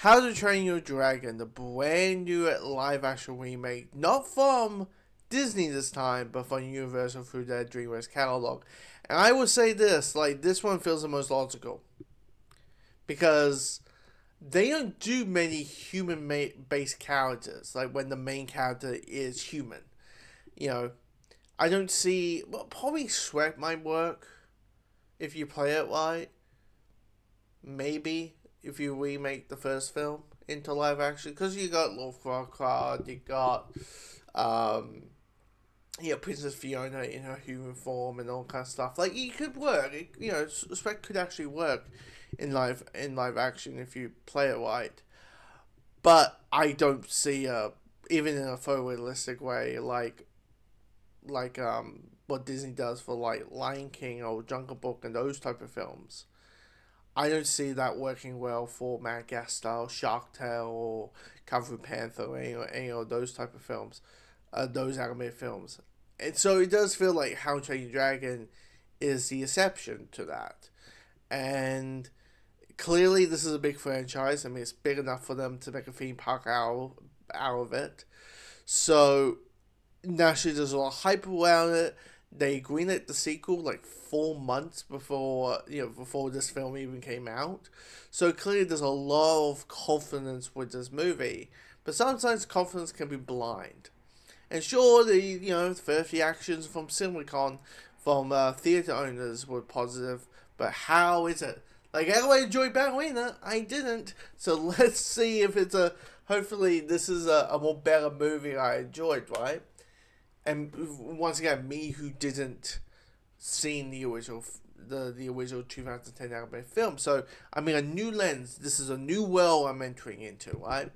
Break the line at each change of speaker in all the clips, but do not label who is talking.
How to Train Your Dragon, the brand new live action remake, not from Disney this time, but from Universal through their DreamWorks catalog. And I would say this, like, this one feels the most logical. Because they don't do many human based characters, like when the main character is human. You know, I don't see. Well, probably Shrek might work if you play it right. Maybe if you remake the first film into live action, because you got Lord Farquaad, you got um, Princess Fiona in her human form and all kind of stuff. Like it could work. Shrek could actually work in live action if you play it right. But I don't see even in a photorealistic way like what Disney does for like Lion King or Jungle Book and those type of films. I don't see that working well for Madagascar or Shark Tale or Kung Fu Panther or any of those type of films, those animated films. And so it does feel like How to Train Your Dragon is the exception to that. And clearly, this is a big franchise. I mean, it's big enough for them to make a theme park out of it. So naturally, there's a lot of hype around it. They greenlit the sequel like 4 months before this film even came out. So clearly, there's a lot of confidence with this movie. But sometimes confidence can be blind. And sure, the first reactions from CinemaCon from theater owners were positive, but how is it? Like, I enjoyed Ballerina, I didn't. So let's see if it's a. Hopefully, this is a more better movie I enjoyed, right? And once again, me who didn't seen the original 2010 animated film. So I mean, a new lens. This is a new world I'm entering into, right?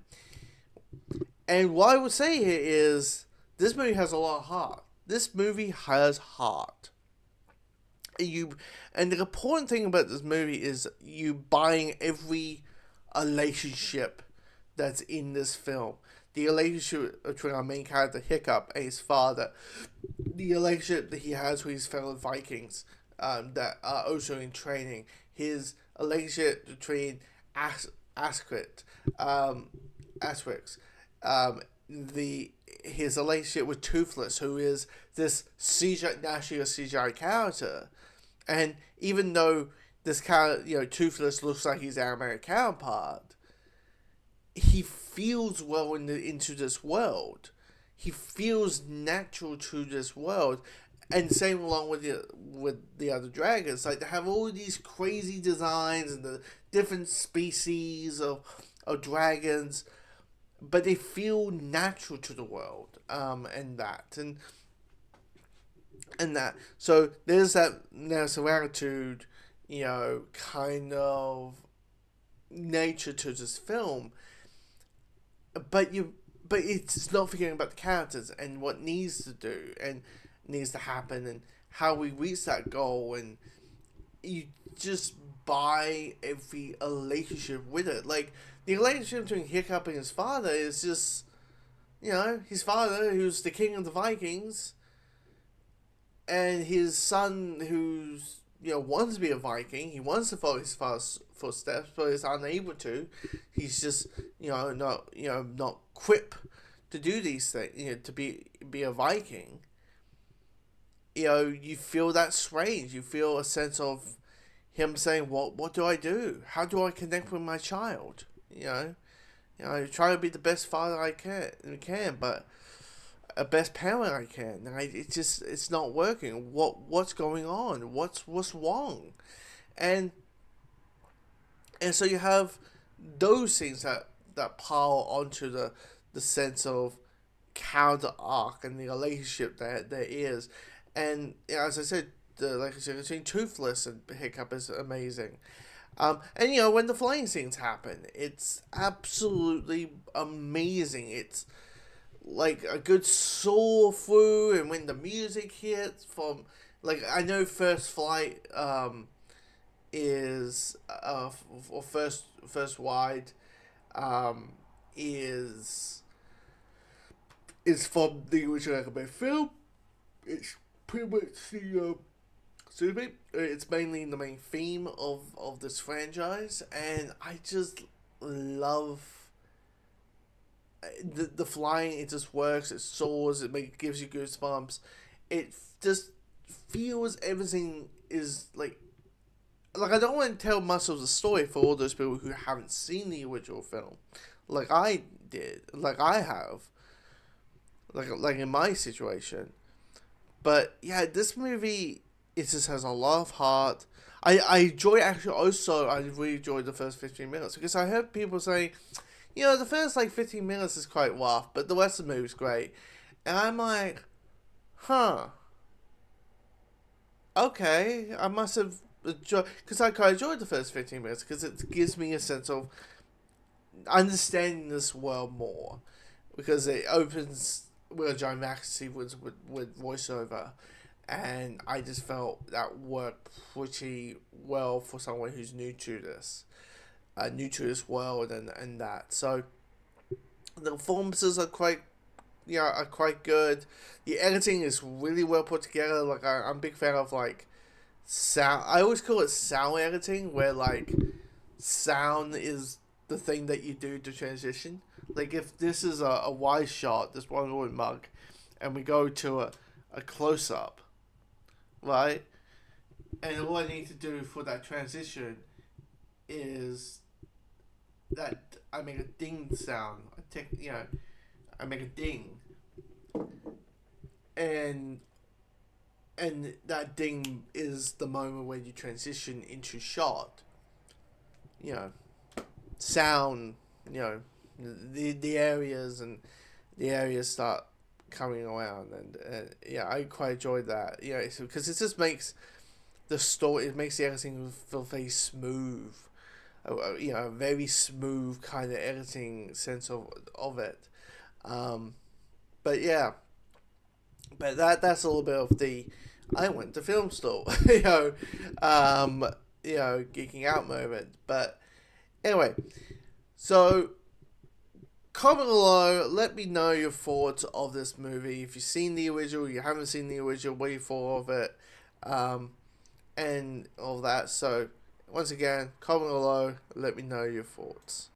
And what I would say here is this movie has a lot of heart. This movie has heart. And the important thing about this movie is you buying every relationship that's in this film. The relationship between our main character Hiccup and his father, the relationship that he has with his fellow Vikings that are also in training, his relationship between Asquith, Asterix, the his relationship with Toothless, who is this CGI, naturally a CGI character, and even though this character, Toothless looks like his animated counterpart, he feels well into this world. He feels natural to this world, and same along with the other dragons. Like, they have all these crazy designs and the different species of dragons, but they feel natural to the world. And that. So there's that narrative attitude, kind of nature to this film. But it's not forgetting about the characters and what needs to do and needs to happen and how we reach that goal, and you just buy every relationship with it. Like, the relationship between Hiccup and his father is just, his father who's the king of the Vikings, and his son who's wants to be a Viking. He wants to follow his father's footsteps, but is unable to. He's just not quip to do these things. To be a Viking. You feel that strange. You feel a sense of him saying, "What do I do? How do I connect with my child?" I try to be the best father I can, but a best parent I can. It's not working. What's going on? What's wrong? And so you have those things that pile onto the sense of character arc and the relationship that there is. And as I said, the relationship between Toothless and Hiccup is amazing. And when the flying scenes happen, it's absolutely amazing. It's like a good saw through, and when the music hits from, like, I know First Flight is or first wide um is from the original anime film. It's pretty much excuse me, it's mainly the main theme of this franchise, and I just love the flying. It just works. It soars. Gives you goosebumps. It just feels everything is like I don't want to tell much of the story for all those people who haven't seen the original film, like I did, like I have, like in my situation. But yeah, this movie, it just has a lot of heart. I enjoy actually also I really enjoyed the first 15 minutes because I heard people say, the first like 15 minutes is quite rough, but the rest of the movie's great, and I'm like, huh, okay, I must have enjoyed because I quite enjoyed the first 15 minutes because it gives me a sense of understanding this world more because it opens with a John McAfee with voiceover, and I just felt that worked pretty well for someone who's new to this world and that. So the performances are quite good. The editing is really well put together. Like I'm a big fan of like sound. I always call it sound editing, where like sound is the thing that you do to transition. Like if this is a wide shot, this one Lord mug, and we go to a close up, right? And all I need to do for that transition is that I make a ding sound. I make a ding, and that ding is the moment when you transition into shot. You know, sound. You know, the areas and the areas start coming around, and yeah, I quite enjoyed that. Because it just makes the story. It makes everything feel very smooth. A very smooth kind of editing sense of it. Um, but yeah, but that's a little bit of the I went to film school, um, geeking out moment. But anyway, so comment below. Let me know your thoughts of this movie. If you've seen the original, you haven't seen the original, what you thought of it, and all that. So once again, comment below. Let me know your thoughts.